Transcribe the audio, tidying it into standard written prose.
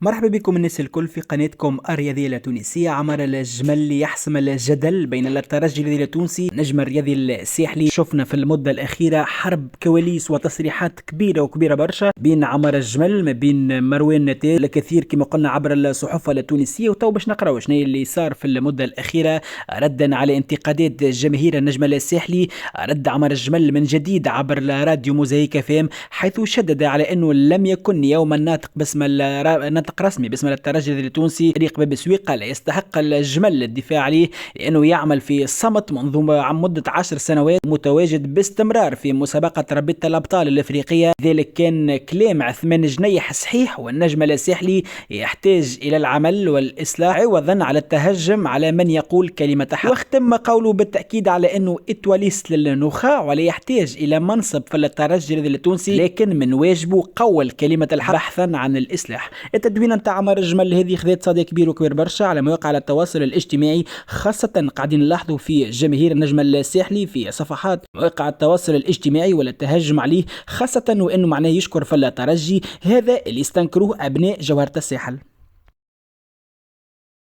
مرحبا بكم الناس الكل في قناتكم الرياضية التونسية. عمر الجمل يحسم الجدل بين الترجي الرياضي التونسي النجم الرياضي الساحلي. شفنا في المدة الأخيرة حرب كواليس وتصريحات كبيرة برشا بين عمر الجمل ما بين مروان نتاج الكثير كما قلنا عبر الصحف التونسية. وتو باش نقراو شنو اللي صار في المدة الأخيرة ردا على انتقادات جماهير النجم الساحلي. رد عمر الجمل من جديد عبر راديو موزايك فام، حيث شدد على أنه لم يكن يوما ناطق نطق رسمي باسم الترجي التونسي. فريق باب سويقة لا يستحق الجمل الدفاع عليه لأنه يعمل في صمت منذ مدة 10 سنوات، متواجد باستمرار في مسابقة رابطة الأبطال الأفريقية. ذلك كان كلام عثمان جنيح صحيح، والنجم الساحلي يحتاج إلى العمل والإصلاح عوضا على التهجم على من يقول كلمة حق. واختم قوله بالتأكيد على أنه إتواليست للنخاع ولا يحتاج إلى منصب في الترجي التونسي، لكن من واجبه قول كلمة الحق بحثا عن الإصلاح. التدوين نتاع عمر الجمل هذه خذت صدى كبير برشا على مواقع التواصل الاجتماعي، خاصة قاعدين نلاحظوا في جماهير النجم الساحلي في صفحات مواقع التواصل الاجتماعي ولا التهجم عليه، خاصة وانه معناه يشكر في الترجي هذا اللي استنكروه ابناء جوهرة الساحل.